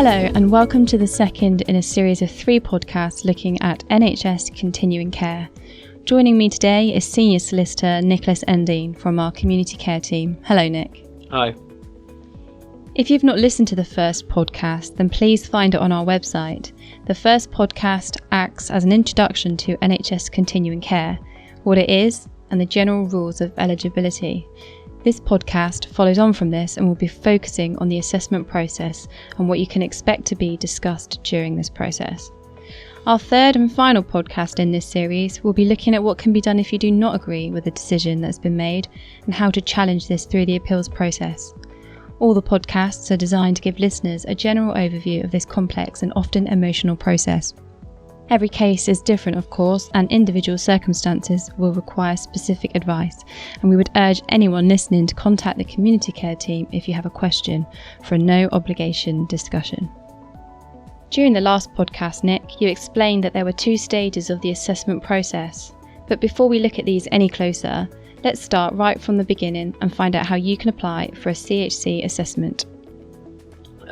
Hello and welcome to the second in a series of 3 podcasts looking at NHS continuing care. Joining me today is Senior Solicitor Nicholas Endine from our community care team. Hello Nick. Hi. If you've not listened to the first podcast, then please find it on our website. The first podcast acts as an introduction to NHS continuing care, what it is, and the general rules of eligibility. This podcast follows on from this and will be focusing on the assessment process and what you can expect to be discussed during this process. Our third and final podcast in this series will be looking at what can be done if you do not agree with the decision that's been made and how to challenge this through the appeals process. All the podcasts are designed to give listeners a general overview of this complex and often emotional process. Every case is different, of course, and individual circumstances will require specific advice, and we would urge anyone listening to contact the community care team if you have a question for a no obligation discussion. During the last podcast, Nick, you explained that there were 2 stages of the assessment process, but before we look at these any closer, let's start right from the beginning and find out how you can apply for a CHC assessment.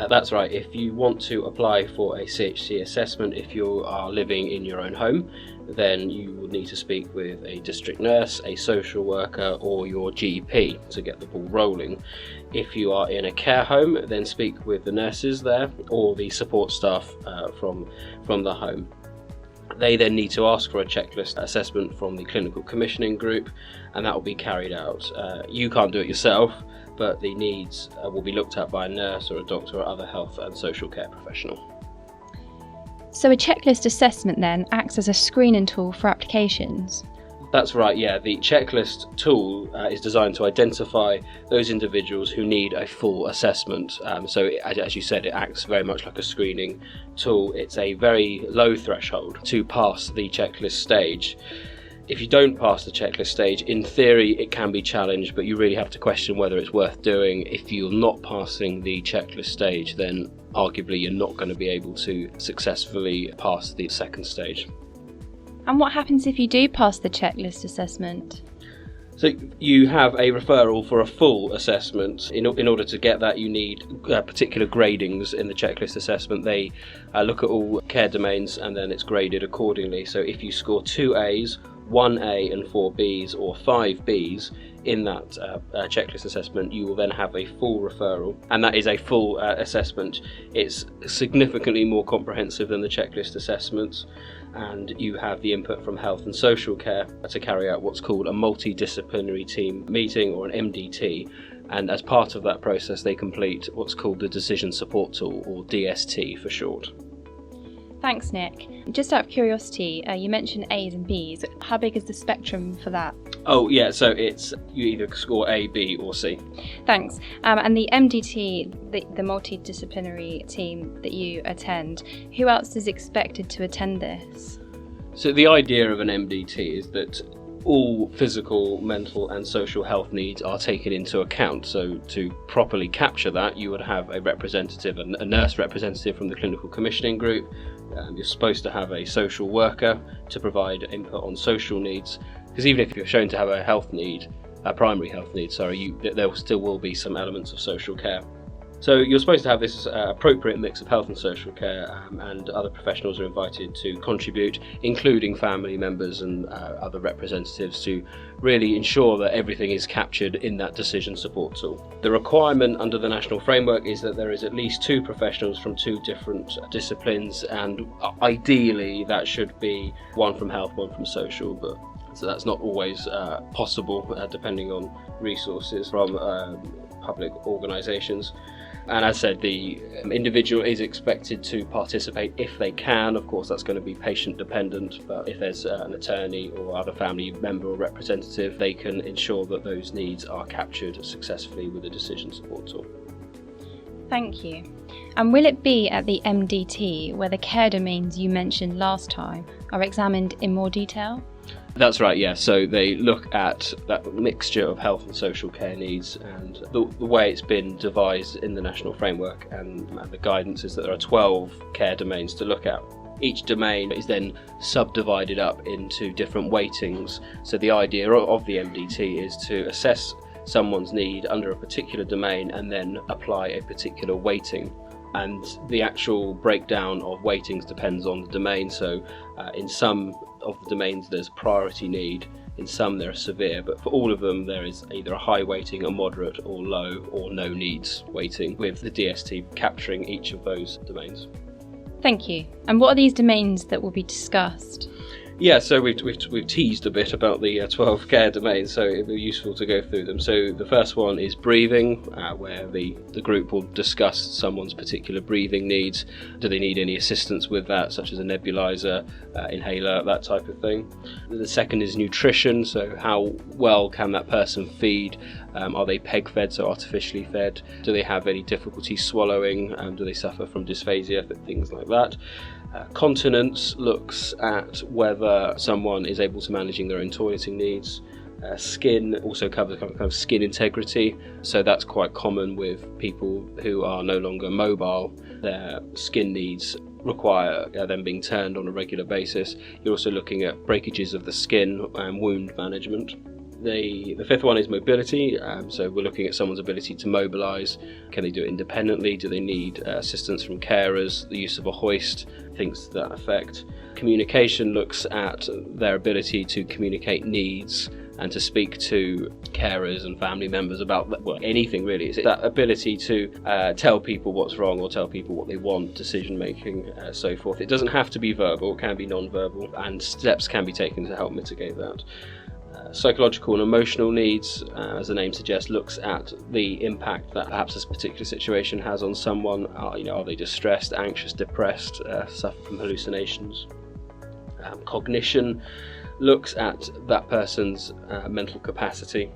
That's right. If you want to apply for a CHC assessment, if you are living in your own home, then you will need to speak with a district nurse, a social worker or your GP to get the ball rolling. If you are in a care home, then speak with the nurses there or the support staff from the home. They then need to ask for a checklist assessment from the clinical commissioning group, and that will be carried out. You can't do it yourself, but the needs will be looked at by a nurse or a doctor or other health and social care professional. So a checklist assessment then acts as a screening tool for applications? That's right, yeah. The checklist tool is designed to identify those individuals who need a full assessment. As you said, it acts very much like a screening tool. It's a very low threshold to pass the checklist stage. If you don't pass the checklist stage, in theory it can be challenged, but you really have to question whether it's worth doing. If you're not passing the checklist stage, then arguably you're not going to be able to successfully pass the second stage. And what happens if you do pass the checklist assessment? So you have a referral for a full assessment. In order to get that, you need particular gradings in the checklist assessment. They look at all care domains and then it's graded accordingly. So if you score 2 A's, 1 A and 4 B's or 5 B's in that checklist assessment, you will then have a full referral, and that is a full assessment. It's significantly more comprehensive than the checklist assessments, and you have the input from health and social care to carry out what's called a multidisciplinary team meeting, or an MDT, and as part of that process they complete what's called the decision support tool, or DST for short. Thanks Nick. Just out of curiosity, you mentioned A's and B's. How big is the spectrum for that? Oh yeah, so it's you either score A, B or C. Thanks. And the MDT, the multidisciplinary team that you attend, who else is expected to attend this? So the idea of an MDT is that all physical, mental and social health needs are taken into account. So to properly capture that, you would have a representative, a nurse representative from the clinical commissioning group. You're supposed to have a social worker to provide input on social needs, because even if you're shown to have a health need, a primary health need, there still will be some elements of social care. So you're supposed to have this appropriate mix of health and social care, and other professionals are invited to contribute, including family members and other representatives, to really ensure that everything is captured in that decision support tool. The requirement under the national framework is that there is at least 2 professionals from 2 different disciplines, and ideally that should be one from health, one from social, but so that's not always possible depending on resources from public organisations. And as said, the individual is expected to participate if they can. Of course, that's going to be patient dependent, but if there's an attorney or other family member or representative, they can ensure that those needs are captured successfully with a decision support tool. Thank you. And will it be at the MDT where the care domains you mentioned last time are examined in more detail? That's right, yeah. So they look at that mixture of health and social care needs, and the way it's been devised in the national framework and the guidance is that there are 12 care domains to look at. Each domain is then subdivided up into different weightings. So the idea of the MDT is to assess someone's need under a particular domain and then apply a particular weighting And the actual breakdown of weightings depends on the domain. So in some of the domains there's priority need, in some there are severe, but for all of them there is either a high weighting, a moderate or low or no needs weighting, with the DST capturing each of those domains. Thank you. And what are these domains that will be discussed? Yeah, so we've teased a bit about the 12 care domains, so it'd be useful to go through them. So the first one is breathing, where the group will discuss someone's particular breathing needs. Do they need any assistance with that, such as a nebulizer, inhaler, that type of thing. The second is nutrition, so how well can that person feed? Are they peg fed, so artificially fed? Do they have any difficulty swallowing? Do they suffer from dysphagia, things like that? Continence looks at whether someone is able to managing their own toileting needs. Skin also covers kind of skin integrity, so that's quite common with people who are no longer mobile. Their skin needs require them being turned on a regular basis. You're also looking at breakages of the skin and wound management. The fifth one is mobility, so we're looking at someone's ability to mobilise. Can they do it independently? Do they need assistance from carers? The use of a hoist, things to that effect. Communication looks at their ability to communicate needs and to speak to carers and family members about anything really. It's that ability to tell people what's wrong or tell people what they want, decision making, so forth. It doesn't have to be verbal, it can be non-verbal, and steps can be taken to help mitigate that. Psychological and emotional needs, as the name suggests, looks at the impact that perhaps this particular situation has on someone. Are they distressed, anxious, depressed, suffer from hallucinations? Cognition looks at that person's mental capacity,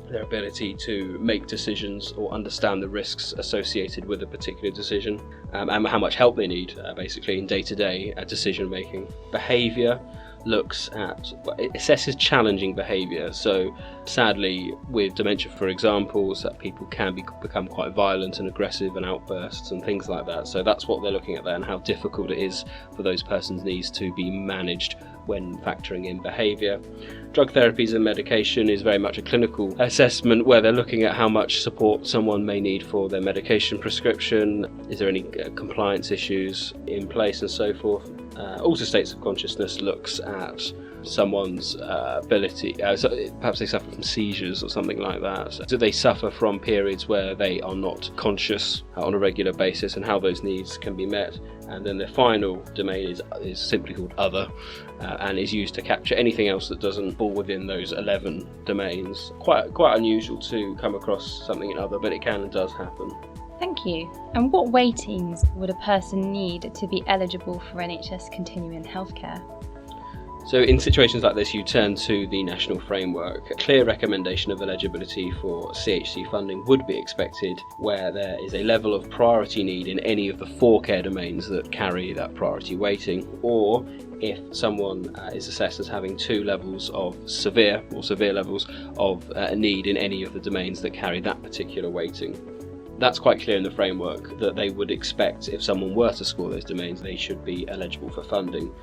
their ability to make decisions or understand the risks associated with a particular decision, and how much help they need, basically, in day-to-day decision making. Behaviour looks at, it assesses challenging behaviour. So sadly, with dementia, for example, that people can become quite violent and aggressive and outbursts and things like that. So that's what they're looking at there, and how difficult it is for those persons' needs to be managed when factoring in behaviour. Drug therapies and medication is very much a clinical assessment, where they're looking at how much support someone may need for their medication prescription. Is there any compliance issues in place and so forth. Also, states of consciousness looks at someone's ability, so perhaps they suffer from seizures or something like that. Do they suffer from periods where they are not conscious on a regular basis, and how those needs can be met. And then the final domain is simply called other, and is used to capture anything else that doesn't fall within those 11 domains. Quite unusual to come across something in other, but it can and does happen. Thank you. And what weightings would a person need to be eligible for NHS continuing healthcare? So in situations like this, you turn to the national framework. A clear recommendation of eligibility for CHC funding would be expected where there is a level of priority need in any of the 4 care domains that carry that priority weighting, or if someone is assessed as having 2 levels of severe or severe levels of need in any of the domains that carry that particular weighting. That's quite clear in the framework that they would expect, if someone were to score those domains, they should be eligible for funding.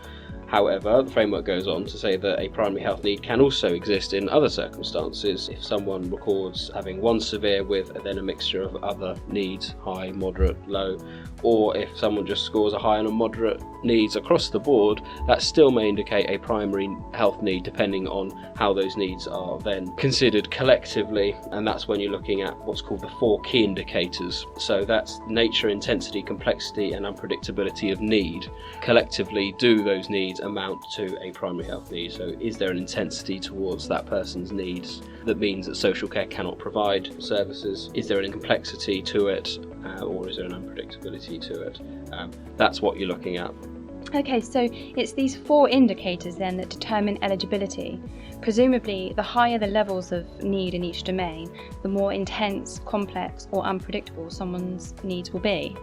However, the framework goes on to say that a primary health need can also exist in other circumstances. If someone records having 1 severe with then a mixture of other needs, high, moderate, low, or if someone just scores a high and a moderate needs across the board, that still may indicate a primary health need, depending on how those needs are then considered collectively. And that's when you're looking at what's called the 4 key indicators. So that's nature, intensity, complexity and unpredictability of need. Collectively, do those needs amount to a primary health need? So is there an intensity towards that person's needs that means that social care cannot provide services? Is there an complexity to it, or is there an unpredictability to it? That's what you're looking at. Okay, so it's these 4 indicators then that determine eligibility. Presumably, the higher the levels of need in each domain, the more intense, complex or unpredictable someone's needs will be.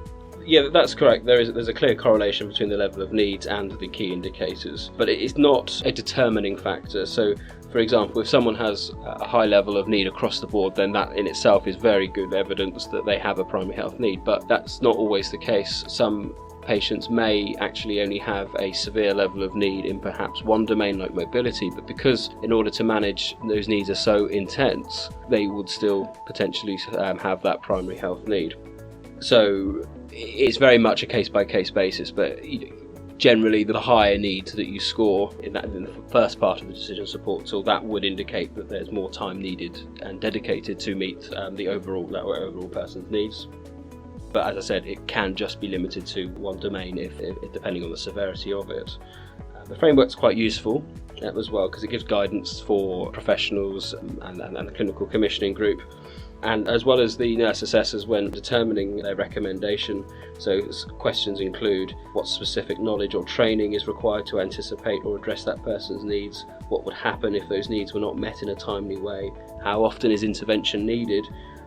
Yeah, that's correct. There's a clear correlation between the level of needs and the key indicators, but it's not a determining factor. So, for example, if someone has a high level of need across the board, then that in itself is very good evidence that they have a primary health need, but that's not always the case. Some patients may actually only have a severe level of need in perhaps one domain like mobility, but because in order to manage those needs are so intense, they would still potentially have that primary health need. So it's very much a case-by-case basis, but generally the higher need that you score in the first part of the decision support tool, that would indicate that there's more time needed and dedicated to meet the overall person's needs. But as I said, it can just be limited to one domain if depending on the severity of it. The framework's quite useful as well, because it gives guidance for professionals and the clinical commissioning group, and as well as the nurse assessors when determining their recommendation. So questions include what specific knowledge or training is required to anticipate or address that person's needs, what would happen if those needs were not met in a timely way, how often is intervention needed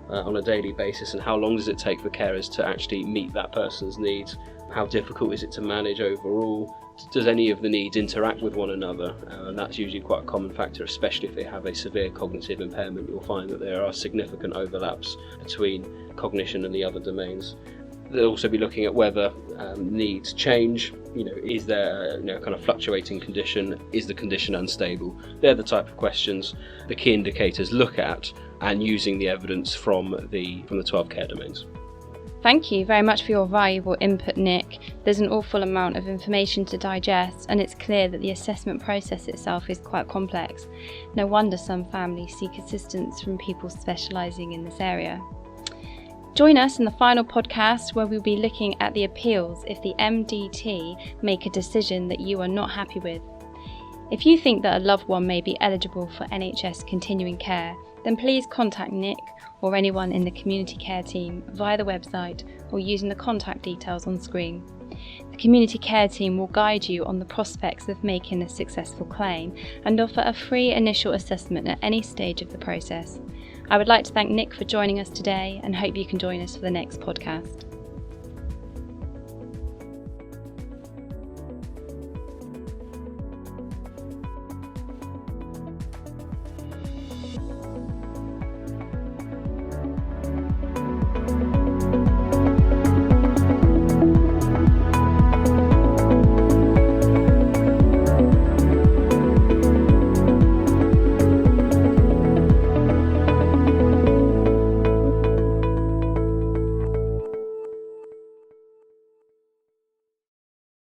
on a daily basis, and how long does it take for carers to actually meet that person's needs, how difficult is it to manage overall, does any of the needs interact with one another, and that's usually quite a common factor, especially if they have a severe cognitive impairment. You'll find that there are significant overlaps between cognition and the other domains. They'll also be looking at whether needs change. Is there a kind of fluctuating condition? Is the condition unstable? They're the type of questions the key indicators look at, and using the evidence from the 12 care domains. Thank you very much for your valuable input, Nick. There's an awful amount of information to digest, and it's clear that the assessment process itself is quite complex. No wonder some families seek assistance from people specialising in this area. Join us in the final podcast, where we'll be looking at the appeals if the MDT make a decision that you are not happy with. If you think that a loved one may be eligible for NHS continuing care, then please contact Nick or anyone in the community care team via the website or using the contact details on screen. The community care team will guide you on the prospects of making a successful claim and offer a free initial assessment at any stage of the process. I would like to thank Nick for joining us today and hope you can join us for the next podcast.